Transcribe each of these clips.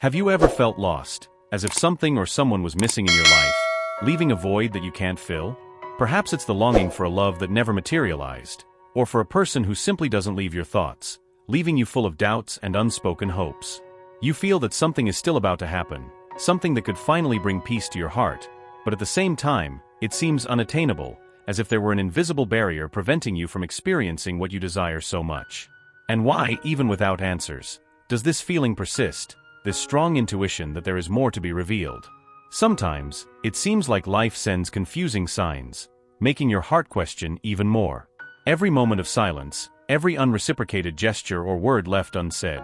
Have you ever felt lost, as if something or someone was missing in your life, leaving a void that you can't fill? Perhaps it's the longing for a love that never materialized, or for a person who simply doesn't leave your thoughts, leaving you full of doubts and unspoken hopes. You feel that something is still about to happen, something that could finally bring peace to your heart, but at the same time, it seems unattainable, as if there were an invisible barrier preventing you from experiencing what you desire so much. And why, even without answers, does this feeling persist, this strong intuition that there is more to be revealed? Sometimes, it seems like life sends confusing signs, making your heart question even more. Every moment of silence, every unreciprocated gesture or word left unsaid.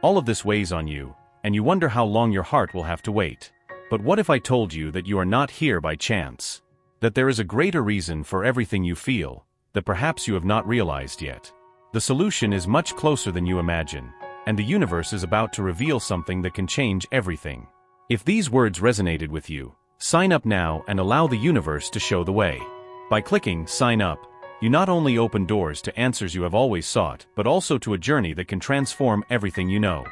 All of this weighs on you, and you wonder how long your heart will have to wait. But what if I told you that you are not here by chance? That there is a greater reason for everything you feel, that perhaps you have not realized yet? The solution is much closer than you imagine, and the universe is about to reveal something that can change everything. If these words resonated with you, sign up now and allow the universe to show the way. By clicking Sign Up, you not only open doors to answers you have always sought, but also to a journey that can transform everything you know.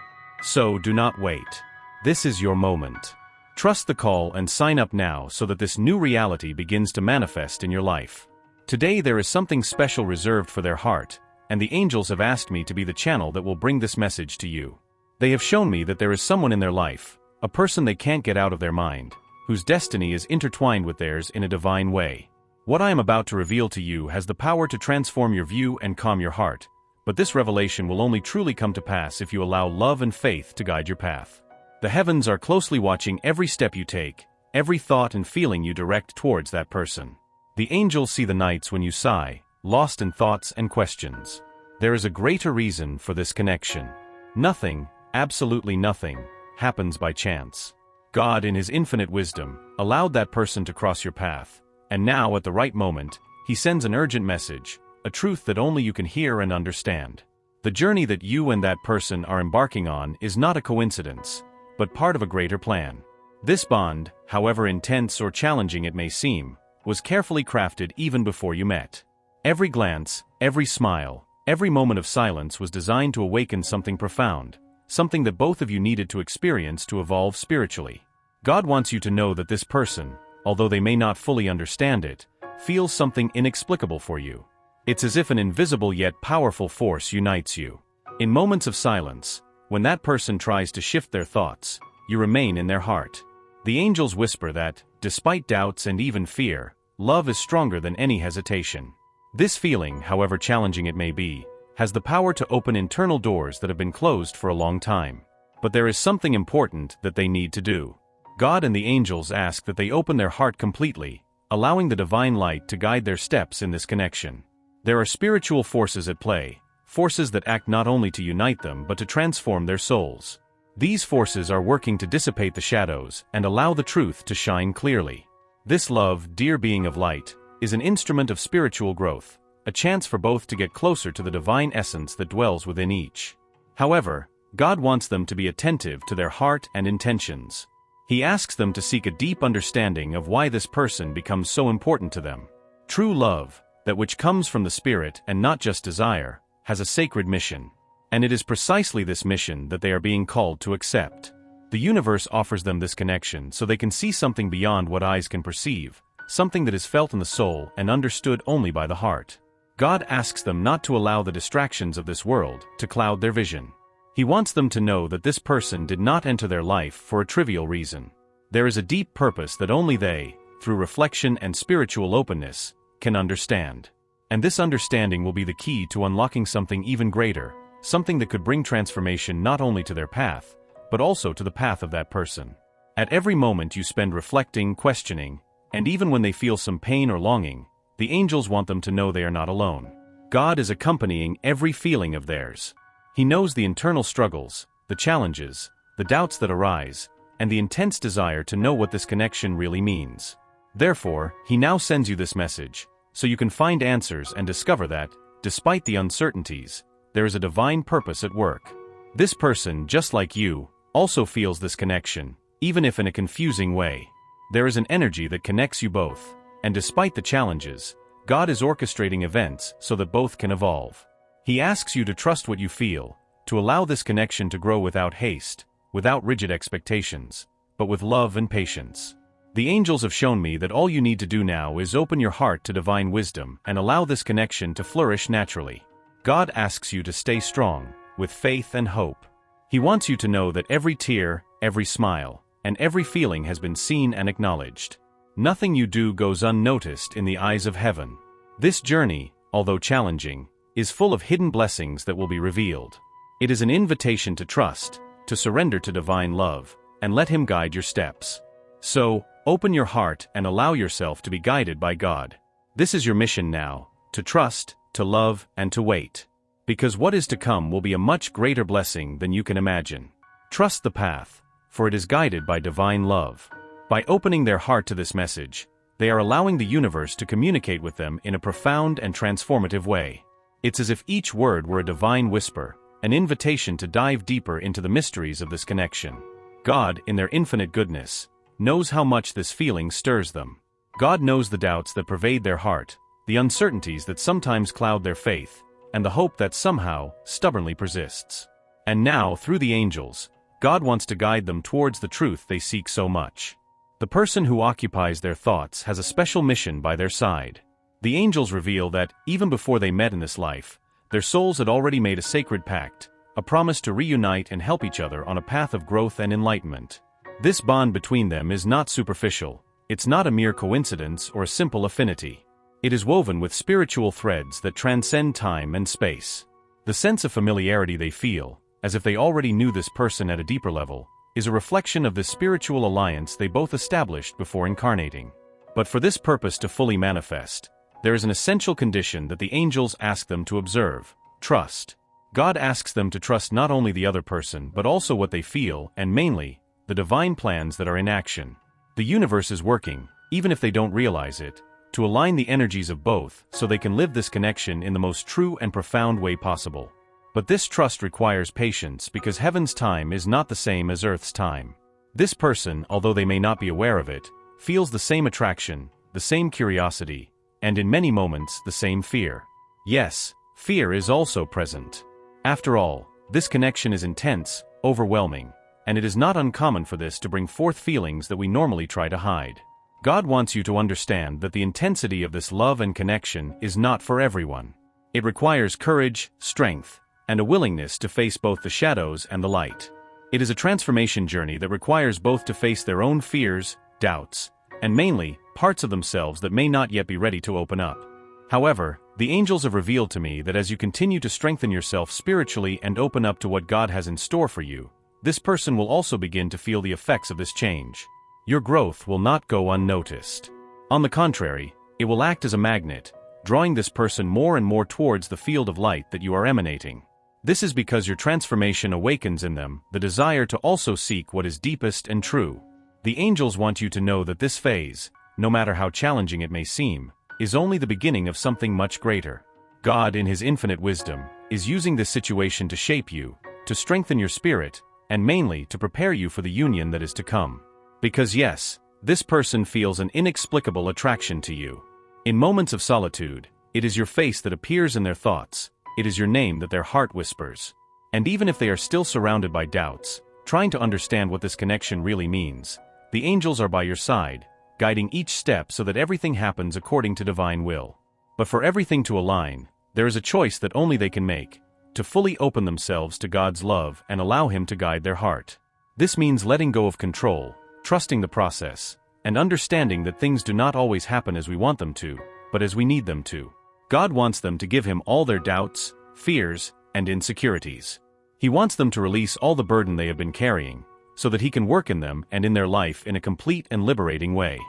So do not wait. This is your moment. Trust the call and sign up now so that this new reality begins to manifest in your life. Today there is something special reserved for their heart, and the angels have asked me to be the channel that will bring this message to you. They have shown me that there is someone in their life, a person they can't get out of their mind, whose destiny is intertwined with theirs in a divine way. What I am about to reveal to you has the power to transform your view and calm your heart, but this revelation will only truly come to pass if you allow love and faith to guide your path. The heavens are closely watching every step you take, every thought and feeling you direct towards that person. The angels see the nights when you sigh, lost in thoughts and questions. There is a greater reason for this connection. Nothing, absolutely nothing, happens by chance. God, in His infinite wisdom, allowed that person to cross your path, and now at the right moment, He sends an urgent message, a truth that only you can hear and understand. The journey that you and that person are embarking on is not a coincidence, but part of a greater plan. This bond, however intense or challenging it may seem, was carefully crafted even before you met. Every glance, every smile, every moment of silence was designed to awaken something profound, something that both of you needed to experience to evolve spiritually. God wants you to know that this person, although they may not fully understand it, feels something inexplicable for you. It's as if an invisible yet powerful force unites you. In moments of silence, when that person tries to shift their thoughts, you remain in their heart. The angels whisper that, despite doubts and even fear, love is stronger than any hesitation. This feeling, however challenging it may be, has the power to open internal doors that have been closed for a long time. But there is something important that they need to do. God and the angels ask that they open their heart completely, allowing the divine light to guide their steps in this connection. There are spiritual forces at play, forces that act not only to unite them but to transform their souls. These forces are working to dissipate the shadows and allow the truth to shine clearly. This love, dear being of light, is an instrument of spiritual growth, a chance for both to get closer to the divine essence that dwells within each. However, God wants them to be attentive to their heart and intentions. He asks them to seek a deep understanding of why this person becomes so important to them. True love, that which comes from the Spirit and not just desire, has a sacred mission. And it is precisely this mission that they are being called to accept. The universe offers them this connection so they can see something beyond what eyes can perceive, something that is felt in the soul and understood only by the heart. God asks them not to allow the distractions of this world to cloud their vision. He wants them to know that this person did not enter their life for a trivial reason. There is a deep purpose that only they, through reflection and spiritual openness, can understand. And this understanding will be the key to unlocking something even greater, something that could bring transformation not only to their path, but also to the path of that person. At every moment you spend reflecting, questioning, and even when they feel some pain or longing, the angels want them to know they are not alone. God is accompanying every feeling of theirs. He knows the internal struggles, the challenges, the doubts that arise, and the intense desire to know what this connection really means. Therefore, He now sends you this message, so you can find answers and discover that, despite the uncertainties, there is a divine purpose at work. This person, just like you, also feels this connection, even if in a confusing way. There is an energy that connects you both, and despite the challenges, God is orchestrating events so that both can evolve. He asks you to trust what you feel, to allow this connection to grow without haste, without rigid expectations, but with love and patience. The angels have shown me that all you need to do now is open your heart to divine wisdom and allow this connection to flourish naturally. God asks you to stay strong, with faith and hope. He wants you to know that every tear, every smile, and every feeling has been seen and acknowledged. Nothing you do goes unnoticed in the eyes of heaven. This journey, although challenging, is full of hidden blessings that will be revealed. It is an invitation to trust, to surrender to divine love, and let Him guide your steps. So, open your heart and allow yourself to be guided by God. This is your mission now, to trust, to love, and to wait. Because what is to come will be a much greater blessing than you can imagine. Trust the path, for it is guided by divine love. By opening their heart to this message, they are allowing the universe to communicate with them in a profound and transformative way. It's as if each word were a divine whisper, an invitation to dive deeper into the mysteries of this connection. God, in their infinite goodness, knows how much this feeling stirs them. God knows the doubts that pervade their heart, the uncertainties that sometimes cloud their faith, and the hope that somehow, stubbornly persists. And now, through the angels, God wants to guide them towards the truth they seek so much. The person who occupies their thoughts has a special mission by their side. The angels reveal that, even before they met in this life, their souls had already made a sacred pact, a promise to reunite and help each other on a path of growth and enlightenment. This bond between them is not superficial, it's not a mere coincidence or a simple affinity. It is woven with spiritual threads that transcend time and space. The sense of familiarity they feel, as if they already knew this person at a deeper level, is a reflection of the spiritual alliance they both established before incarnating. But for this purpose to fully manifest, there is an essential condition that the angels ask them to observe: trust. God asks them to trust not only the other person but also what they feel and, mainly, the divine plans that are in action. The universe is working, even if they don't realize it, to align the energies of both so they can live this connection in the most true and profound way possible. But this trust requires patience because heaven's time is not the same as earth's time. This person, although they may not be aware of it, feels the same attraction, the same curiosity, and in many moments the same fear. Yes, fear is also present. After all, this connection is intense, overwhelming, and it is not uncommon for this to bring forth feelings that we normally try to hide. God wants you to understand that the intensity of this love and connection is not for everyone. It requires courage, strength, and a willingness to face both the shadows and the light. It is a transformation journey that requires both to face their own fears, doubts, and mainly, parts of themselves that may not yet be ready to open up. However, the angels have revealed to me that as you continue to strengthen yourself spiritually and open up to what God has in store for you, this person will also begin to feel the effects of this change. Your growth will not go unnoticed. On the contrary, it will act as a magnet, drawing this person more and more towards the field of light that you are emanating. This is because your transformation awakens in them the desire to also seek what is deepest and true. The angels want you to know that this phase, no matter how challenging it may seem, is only the beginning of something much greater. God, in His infinite wisdom, is using this situation to shape you, to strengthen your spirit, and mainly to prepare you for the union that is to come. Because yes, this person feels an inexplicable attraction to you. In moments of solitude, it is your face that appears in their thoughts, it is your name that their heart whispers. And even if they are still surrounded by doubts, trying to understand what this connection really means, the angels are by your side, guiding each step so that everything happens according to divine will. But for everything to align, there is a choice that only they can make: to fully open themselves to God's love and allow Him to guide their heart. This means letting go of control, trusting the process, and understanding that things do not always happen as we want them to, but as we need them to. God wants them to give Him all their doubts, fears, and insecurities. He wants them to release all the burden they have been carrying, so that He can work in them and in their life in a complete and liberating way.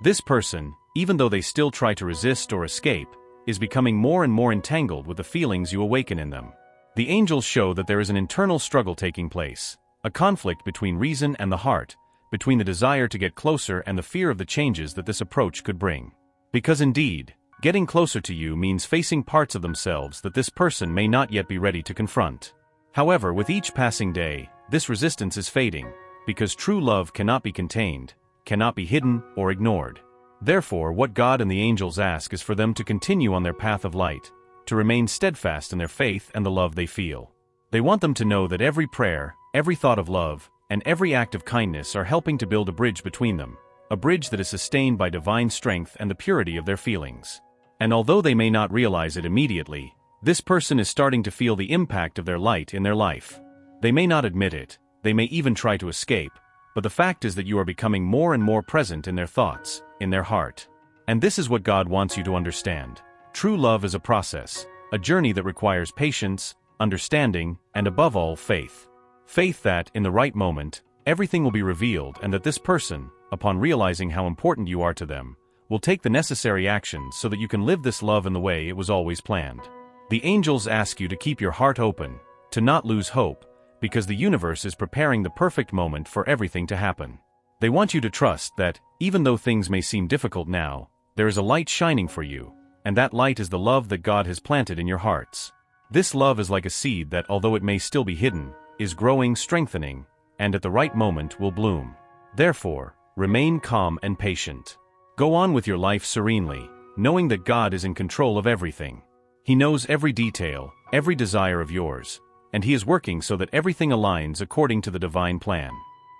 This person, even though they still try to resist or escape, is becoming more and more entangled with the feelings you awaken in them. The angels show that there is an internal struggle taking place, a conflict between reason and the heart, between the desire to get closer and the fear of the changes that this approach could bring. Because indeed, getting closer to you means facing parts of themselves that this person may not yet be ready to confront. However, with each passing day, this resistance is fading, because true love cannot be contained, cannot be hidden or ignored. Therefore, what God and the angels ask is for them to continue on their path of light, to remain steadfast in their faith and the love they feel. They want them to know that every prayer, every thought of love, and every act of kindness are helping to build a bridge between them, a bridge that is sustained by divine strength and the purity of their feelings. And although they may not realize it immediately, this person is starting to feel the impact of their light in their life. They may not admit it, they may even try to escape, but the fact is that you are becoming more and more present in their thoughts, in their heart. And this is what God wants you to understand. True love is a process, a journey that requires patience, understanding, and above all, faith. Faith that, in the right moment, everything will be revealed and that this person, upon realizing how important you are to them, will take the necessary actions so that you can live this love in the way it was always planned. The angels ask you to keep your heart open, to not lose hope, because the universe is preparing the perfect moment for everything to happen. They want you to trust that, even though things may seem difficult now, there is a light shining for you, and that light is the love that God has planted in your hearts. This love is like a seed that, although it may still be hidden, is growing, strengthening, and at the right moment will bloom. Therefore, remain calm and patient. Go on with your life serenely, knowing that God is in control of everything. He knows every detail, every desire of yours, and He is working so that everything aligns according to the divine plan.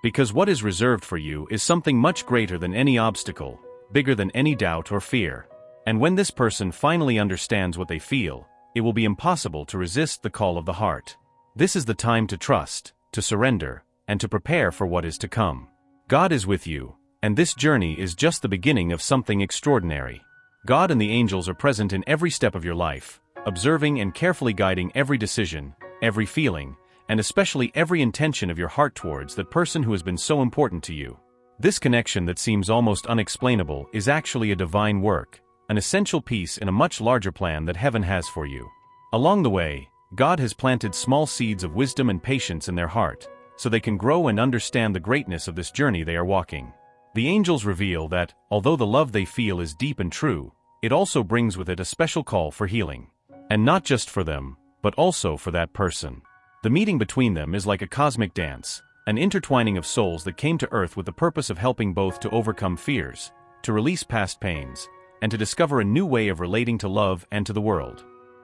Because what is reserved for you is something much greater than any obstacle, bigger than any doubt or fear. And when this person finally understands what they feel, it will be impossible to resist the call of the heart. This is the time to trust, to surrender, and to prepare for what is to come. God is with you, and this journey is just the beginning of something extraordinary. God and the angels are present in every step of your life, observing and carefully guiding every decision, every feeling, and especially every intention of your heart towards that person who has been so important to you. This connection that seems almost unexplainable is actually a divine work, an essential piece in a much larger plan that heaven has for you. Along the way, God has planted small seeds of wisdom and patience in their heart, so they can grow and understand the greatness of this journey they are walking. The angels reveal that, although the love they feel is deep and true, it also brings with it a special call for healing. And not just for them, but also for that person. The meeting between them is like a cosmic dance, an intertwining of souls that came to Earth with the purpose of helping both to overcome fears, to release past pains, and to discover a new way of relating to love and to the world.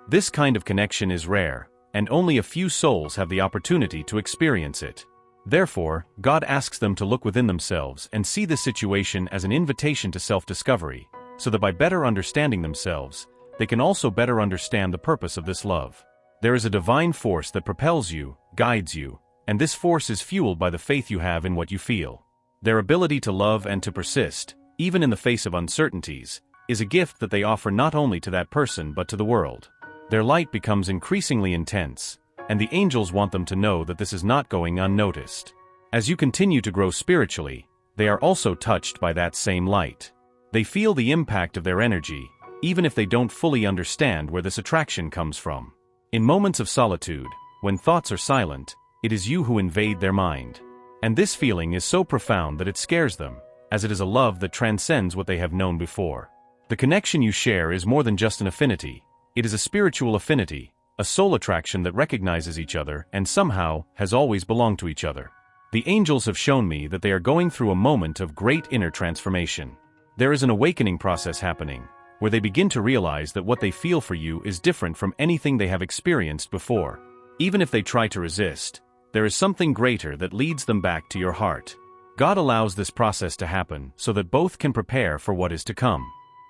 This kind of connection is rare, and only a few souls have the opportunity to experience it. Therefore, God asks them to look within themselves and see this situation as an invitation to self-discovery, so that by better understanding themselves, they can also better understand the purpose of this love. There is a divine force that propels you, guides you, and this force is fueled by the faith you have in what you feel. Their ability to love and to persist, even in the face of uncertainties, is a gift that they offer not only to that person but to the world. Their light becomes increasingly intense, and the angels want them to know that this is not going unnoticed. As you continue to grow spiritually, they are also touched by that same light. They feel the impact of their energy, even if they don't fully understand where this attraction comes from. In moments of solitude, when thoughts are silent, it is you who invade their mind. And this feeling is so profound that it scares them, as it is a love that transcends what they have known before. The connection you share is more than just an affinity. It is a spiritual affinity, a soul attraction that recognizes each other and somehow has always belonged to each other. The angels have shown me that they are going through a moment of great inner transformation. There is an awakening process happening, where they begin to realize that what they feel for you is different from anything they have experienced before. Even if they try to resist, there is something greater that leads them back to your heart. God allows this process to happen so that both can prepare for what is to come.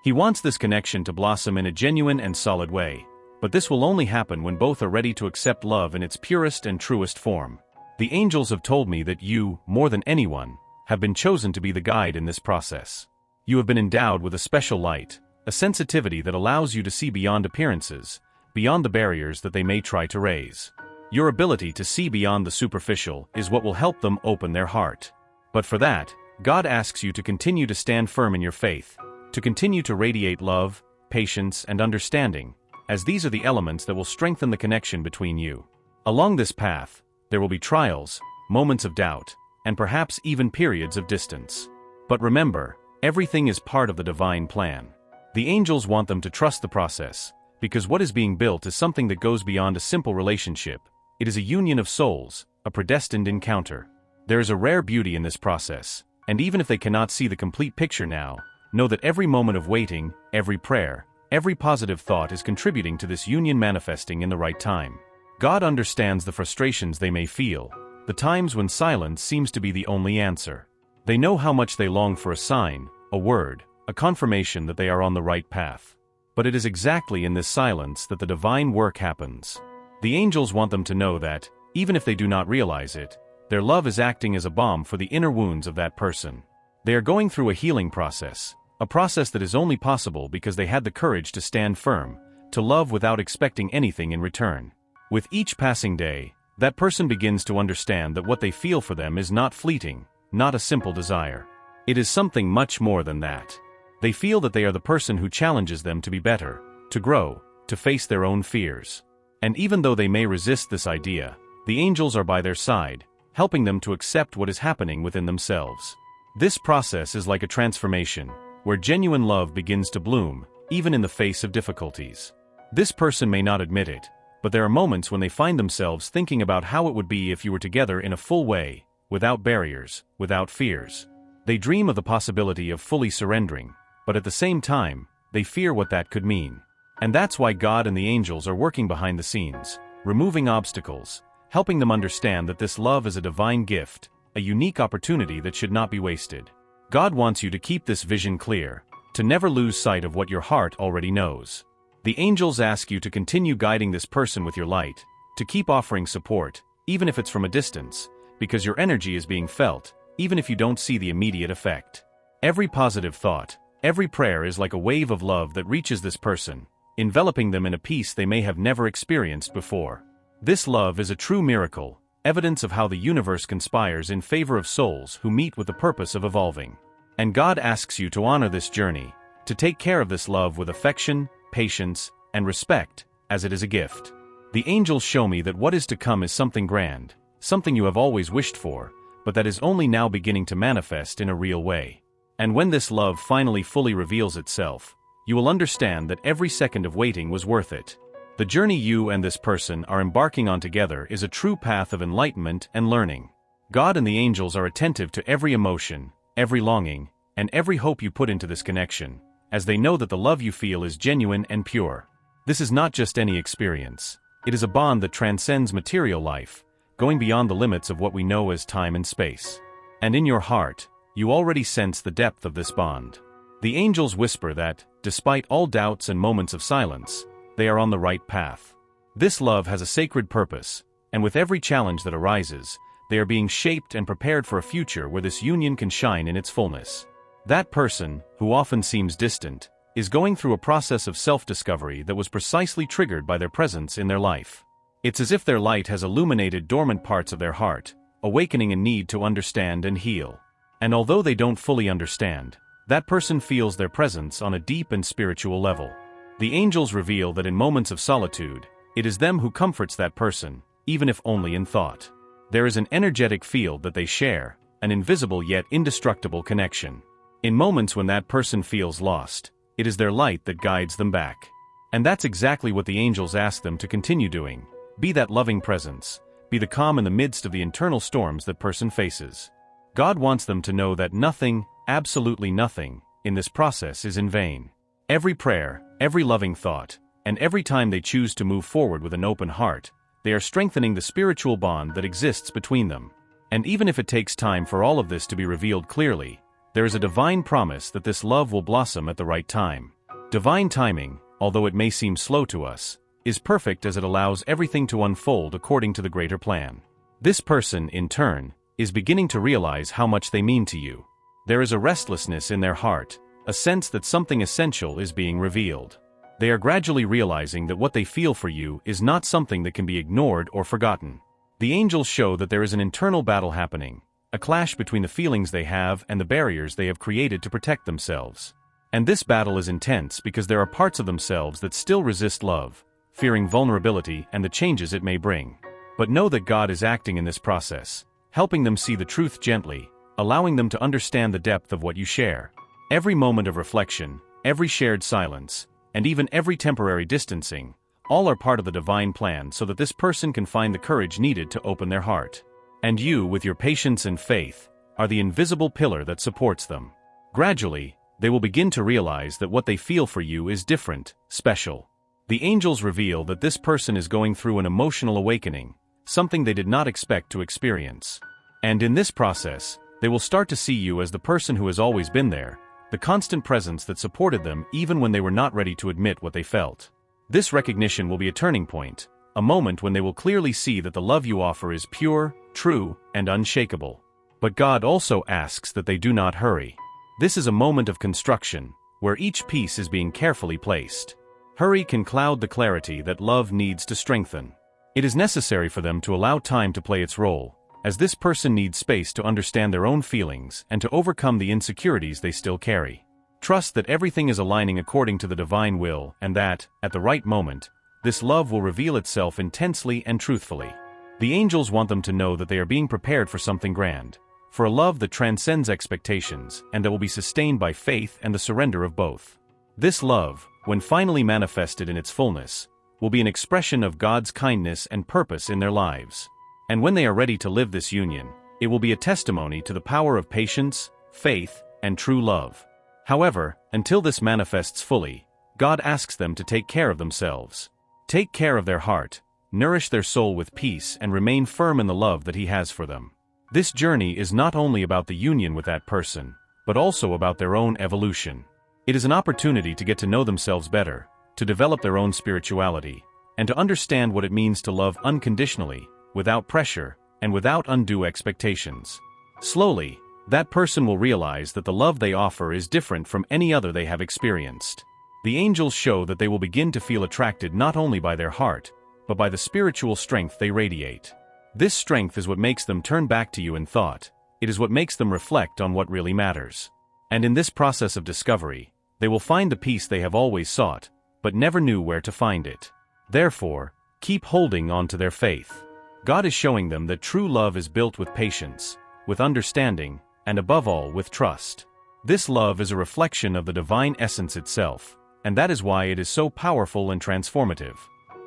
He wants this connection to blossom in a genuine and solid way, but this will only happen when both are ready to accept love in its purest and truest form. The angels have told me that you, more than anyone, have been chosen to be the guide in this process. You have been endowed with a special light, a sensitivity that allows you to see beyond appearances, beyond the barriers that they may try to raise. Your ability to see beyond the superficial is what will help them open their heart. But for that, God asks you to continue to stand firm in your faith, to continue to radiate love, patience, and understanding, as these are the elements that will strengthen the connection between you. Along this path, there will be trials, moments of doubt, and perhaps even periods of distance. But remember, everything is part of the divine plan. The angels want them to trust the process, because what is being built is something that goes beyond a simple relationship. It is a union of souls, a predestined encounter. There is a rare beauty in this process, and even if they cannot see the complete picture now, know that every moment of waiting, every prayer, every positive thought is contributing to this union manifesting in the right time. God understands the frustrations they may feel, the times when silence seems to be the only answer. They know how much they long for a sign, a word, a confirmation that they are on the right path. But it is exactly in this silence that the divine work happens. The angels want them to know that, even if they do not realize it, their love is acting as a balm for the inner wounds of that person. They are going through a healing process, a process that is only possible because they had the courage to stand firm, to love without expecting anything in return. With each passing day, that person begins to understand that what they feel for them is not fleeting, not a simple desire. It is something much more than that. They feel that they are the person who challenges them to be better, to grow, to face their own fears. And even though they may resist this idea, the angels are by their side, helping them to accept what is happening within themselves. This process is like a transformation, where genuine love begins to bloom, even in the face of difficulties. This person may not admit it, but there are moments when they find themselves thinking about how it would be if you were together in a full way, without barriers, without fears. They dream of the possibility of fully surrendering, but at the same time, they fear what that could mean. And that's why God and the angels are working behind the scenes, removing obstacles, helping them understand that this love is a divine gift, a unique opportunity that should not be wasted. God wants you to keep this vision clear, to never lose sight of what your heart already knows. The angels ask you to continue guiding this person with your light, to keep offering support, even if it's from a distance, because your energy is being felt, even if you don't see the immediate effect. Every positive thought, every prayer is like a wave of love that reaches this person, enveloping them in a peace they may have never experienced before. This love is a true miracle, evidence of how the universe conspires in favor of souls who meet with the purpose of evolving. And God asks you to honor this journey, to take care of this love with affection, patience, and respect, as it is a gift. The angels show me that what is to come is something grand, something you have always wished for, but that is only now beginning to manifest in a real way. And when this love finally fully reveals itself, you will understand that every second of waiting was worth it. The journey you and this person are embarking on together is a true path of enlightenment and learning. God and the angels are attentive to every emotion, every longing, and every hope you put into this connection, as they know that the love you feel is genuine and pure. This is not just any experience. It is a bond that transcends material life, going beyond the limits of what we know as time and space. And in your heart, you already sense the depth of this bond. The angels whisper that, despite all doubts and moments of silence, they are on the right path. This love has a sacred purpose, and with every challenge that arises, they are being shaped and prepared for a future where this union can shine in its fullness. That person, who often seems distant, is going through a process of self-discovery that was precisely triggered by their presence in their life. It's as if their light has illuminated dormant parts of their heart, awakening a need to understand and heal. And although they don't fully understand, that person feels their presence on a deep and spiritual level. The angels reveal that in moments of solitude, it is them who comforts that person, even if only in thought. There is an energetic field that they share, an invisible yet indestructible connection. In moments when that person feels lost, it is their light that guides them back. And that's exactly what the angels ask them to continue doing. Be that loving presence, be the calm in the midst of the internal storms that person faces. God wants them to know that nothing, absolutely nothing, in this process is in vain. Every prayer, every loving thought, and every time they choose to move forward with an open heart, they are strengthening the spiritual bond that exists between them. And even if it takes time for all of this to be revealed clearly, there is a divine promise that this love will blossom at the right time. Divine timing, although it may seem slow to us, is perfect as it allows everything to unfold according to the greater plan. This person, in turn, is beginning to realize how much they mean to you. There is a restlessness in their heart, a sense that something essential is being revealed. They are gradually realizing that what they feel for you is not something that can be ignored or forgotten. The angels show that there is an internal battle happening, a clash between the feelings they have and the barriers they have created to protect themselves. And this battle is intense because there are parts of themselves that still resist love, fearing vulnerability and the changes it may bring. But know that God is acting in this process, helping them see the truth gently, allowing them to understand the depth of what you share. Every moment of reflection, every shared silence, and even every temporary distancing, all are part of the divine plan so that this person can find the courage needed to open their heart. And you, with your patience and faith, are the invisible pillar that supports them. Gradually, they will begin to realize that what they feel for you is different, special. The angels reveal that this person is going through an emotional awakening, something they did not expect to experience. And in this process, they will start to see you as the person who has always been there, the constant presence that supported them even when they were not ready to admit what they felt. This recognition will be a turning point, a moment when they will clearly see that the love you offer is pure, true, and unshakable. But God also asks that they do not hurry. This is a moment of construction, where each piece is being carefully placed. Hurry can cloud the clarity that love needs to strengthen. It is necessary for them to allow time to play its role, as this person needs space to understand their own feelings and to overcome the insecurities they still carry. Trust that everything is aligning according to the divine will and that, at the right moment, this love will reveal itself intensely and truthfully. The angels want them to know that they are being prepared for something grand, for a love that transcends expectations and that will be sustained by faith and the surrender of both. This love, when finally manifested in its fullness, will be an expression of God's kindness and purpose in their lives. And when they are ready to live this union, it will be a testimony to the power of patience, faith, and true love. However, until this manifests fully, God asks them to take care of themselves. Take care of their heart, nourish their soul with peace, and remain firm in the love that He has for them. This journey is not only about the union with that person, but also about their own evolution. It is an opportunity to get to know themselves better, to develop their own spirituality, and to understand what it means to love unconditionally, without pressure, and without undue expectations. Slowly, that person will realize that the love they offer is different from any other they have experienced. The angels show that they will begin to feel attracted not only by their heart, but by the spiritual strength they radiate. This strength is what makes them turn back to you in thought. It is what makes them reflect on what really matters. And in this process of discovery, they will find the peace they have always sought, but never knew where to find it. Therefore, keep holding on to their faith. God is showing them that true love is built with patience, with understanding, and above all with trust. This love is a reflection of the divine essence itself, and that is why it is so powerful and transformative.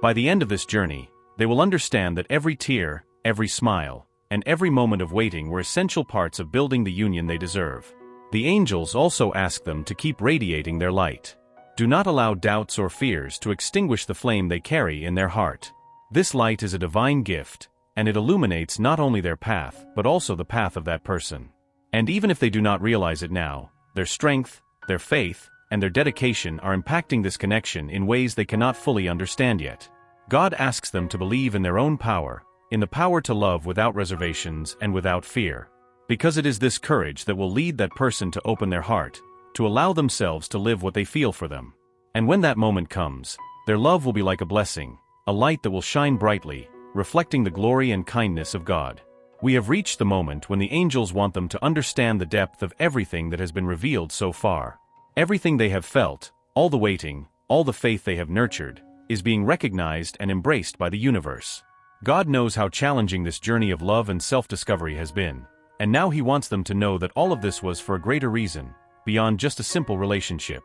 By the end of this journey, they will understand that every tear, every smile, and every moment of waiting were essential parts of building the union they deserve. The angels also ask them to keep radiating their light. Do not allow doubts or fears to extinguish the flame they carry in their heart. This light is a divine gift, and it illuminates not only their path, but also the path of that person. And even if they do not realize it now, their strength, their faith, and their dedication are impacting this connection in ways they cannot fully understand yet. God asks them to believe in their own power, in the power to love without reservations and without fear. Because it is this courage that will lead that person to open their heart, to allow themselves to live what they feel for them. And when that moment comes, their love will be like a blessing, a light that will shine brightly, reflecting the glory and kindness of God. We have reached the moment when the angels want them to understand the depth of everything that has been revealed so far. Everything they have felt, all the waiting, all the faith they have nurtured, is being recognized and embraced by the universe. God knows how challenging this journey of love and self-discovery has been, and now He wants them to know that all of this was for a greater reason, beyond just a simple relationship.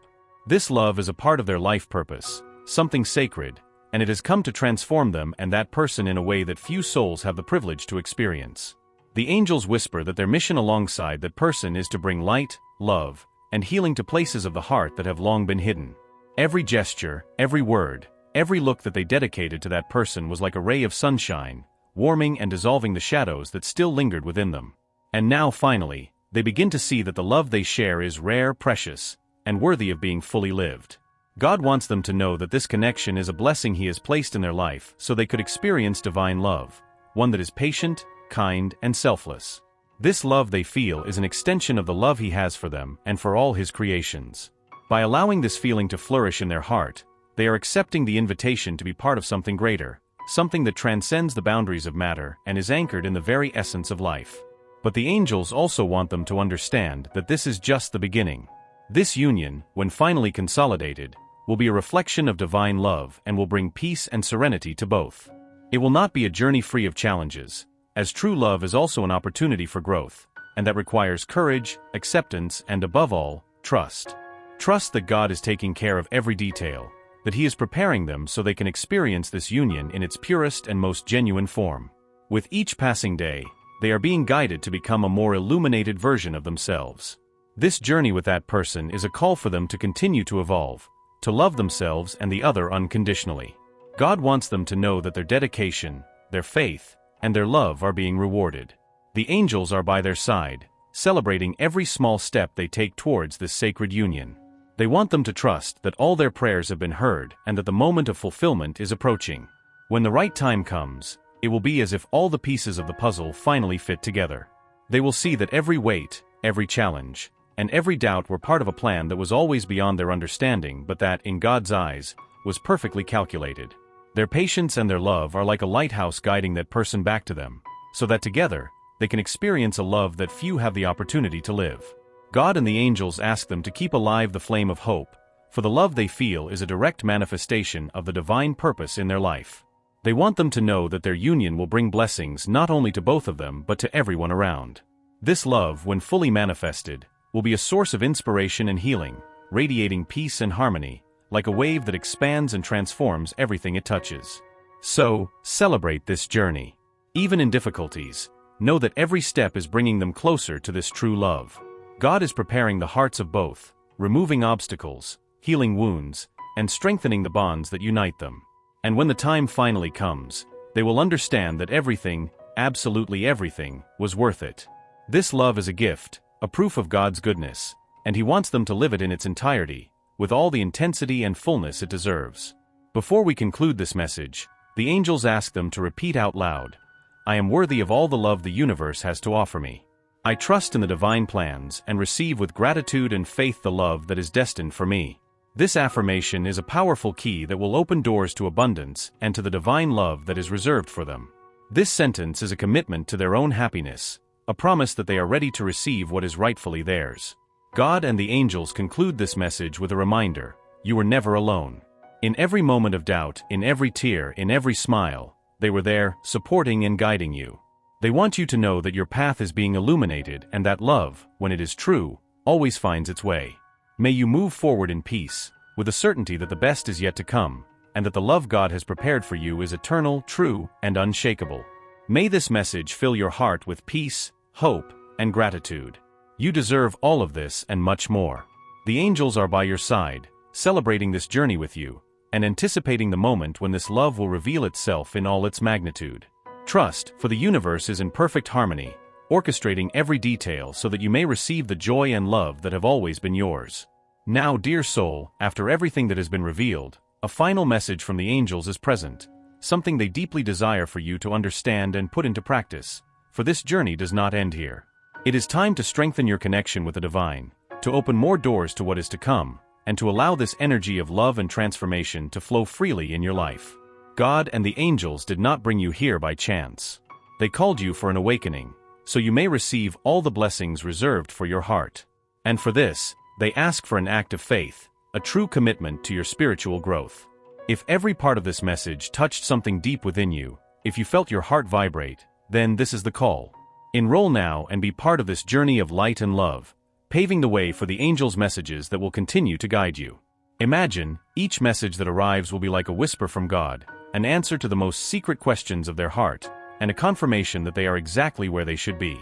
This love is a part of their life purpose, something sacred, and it has come to transform them and that person in a way that few souls have the privilege to experience. The angels whisper that their mission alongside that person is to bring light, love, and healing to places of the heart that have long been hidden. Every gesture, every word, every look that they dedicated to that person was like a ray of sunshine, warming and dissolving the shadows that still lingered within them. And now finally, they begin to see that the love they share is rare, precious, and worthy of being fully lived. God wants them to know that this connection is a blessing He has placed in their life so they could experience divine love, one that is patient, kind, and selfless. This love they feel is an extension of the love He has for them and for all His creations. By allowing this feeling to flourish in their heart, they are accepting the invitation to be part of something greater, something that transcends the boundaries of matter and is anchored in the very essence of life. But the angels also want them to understand that this is just the beginning. This union, when finally consolidated, will be a reflection of divine love and will bring peace and serenity to both. It will not be a journey free of challenges, as true love is also an opportunity for growth, and that requires courage, acceptance, and above all, trust. Trust that God is taking care of every detail, that He is preparing them so they can experience this union in its purest and most genuine form. With each passing day, they are being guided to become a more illuminated version of themselves. This journey with that person is a call for them to continue to evolve, to love themselves and the other unconditionally. God wants them to know that their dedication, their faith, and their love are being rewarded. The angels are by their side, celebrating every small step they take towards this sacred union. They want them to trust that all their prayers have been heard and that the moment of fulfillment is approaching. When the right time comes, it will be as if all the pieces of the puzzle finally fit together. They will see that every weight, every challenge, and every doubt were part of a plan that was always beyond their understanding, but that, in God's eyes, was perfectly calculated. Their patience and their love are like a lighthouse guiding that person back to them, so that together, they can experience a love that few have the opportunity to live. God and the angels ask them to keep alive the flame of hope, for the love they feel is a direct manifestation of the divine purpose in their life. They want them to know that their union will bring blessings not only to both of them but to everyone around. This love, when fully manifested, will be a source of inspiration and healing, radiating peace and harmony, like a wave that expands and transforms everything it touches. So, celebrate this journey. Even in difficulties, know that every step is bringing them closer to this true love. God is preparing the hearts of both, removing obstacles, healing wounds, and strengthening the bonds that unite them. And when the time finally comes, they will understand that everything, absolutely everything, was worth it. This love is a gift, a proof of God's goodness, and He wants them to live it in its entirety, with all the intensity and fullness it deserves. Before we conclude this message, the angels ask them to repeat out loud, "I am worthy of all the love the universe has to offer me. I trust in the divine plans and receive with gratitude and faith the love that is destined for me." This affirmation is a powerful key that will open doors to abundance and to the divine love that is reserved for them. This sentence is a commitment to their own happiness, a promise that they are ready to receive what is rightfully theirs. God and the angels conclude this message with a reminder: you were never alone. In every moment of doubt, in every tear, in every smile, they were there, supporting and guiding you. They want you to know that your path is being illuminated and that love, when it is true, always finds its way. May you move forward in peace, with the certainty that the best is yet to come, and that the love God has prepared for you is eternal, true, and unshakable. May this message fill your heart with peace, hope, and gratitude. You deserve all of this and much more. The angels are by your side, celebrating this journey with you, and anticipating the moment when this love will reveal itself in all its magnitude. Trust, for the universe is in perfect harmony, orchestrating every detail so that you may receive the joy and love that have always been yours. Now, dear soul, after everything that has been revealed, a final message from the angels is present, something they deeply desire for you to understand and put into practice, for this journey does not end here. It is time to strengthen your connection with the divine, to open more doors to what is to come, and to allow this energy of love and transformation to flow freely in your life. God and the angels did not bring you here by chance. They called you for an awakening, so you may receive all the blessings reserved for your heart. And for this, they ask for an act of faith, a true commitment to your spiritual growth. If every part of this message touched something deep within you, if you felt your heart vibrate, then this is the call. Enroll now and be part of this journey of light and love, paving the way for the angels' messages that will continue to guide you. Imagine, each message that arrives will be like a whisper from God, an answer to the most secret questions of their heart, and a confirmation that they are exactly where they should be.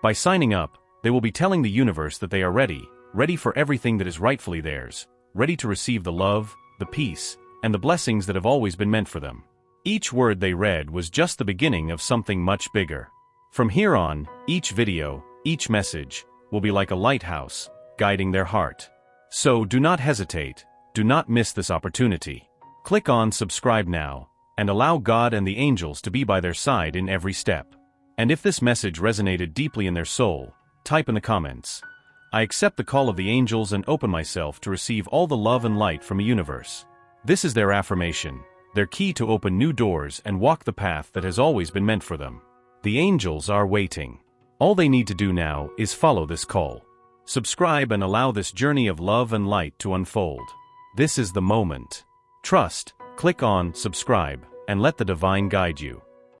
By signing up, they will be telling the universe that they are ready for everything that is rightfully theirs, ready to receive the love, the peace, and the blessings that have always been meant for them. Each word they read was just the beginning of something much bigger. From here on, each video, each message, will be like a lighthouse, guiding their heart. So do not hesitate, do not miss this opportunity. Click on subscribe now, and allow God and the angels to be by their side in every step. And if this message resonated deeply in their soul, type in the comments, "I accept the call of the angels and open myself to receive all the love and light from the universe." This is their affirmation, their key to open new doors and walk the path that has always been meant for them. The angels are waiting. All they need to do now is follow this call. Subscribe and allow this journey of love and light to unfold. This is the moment. Trust, click on subscribe, and let the divine guide you.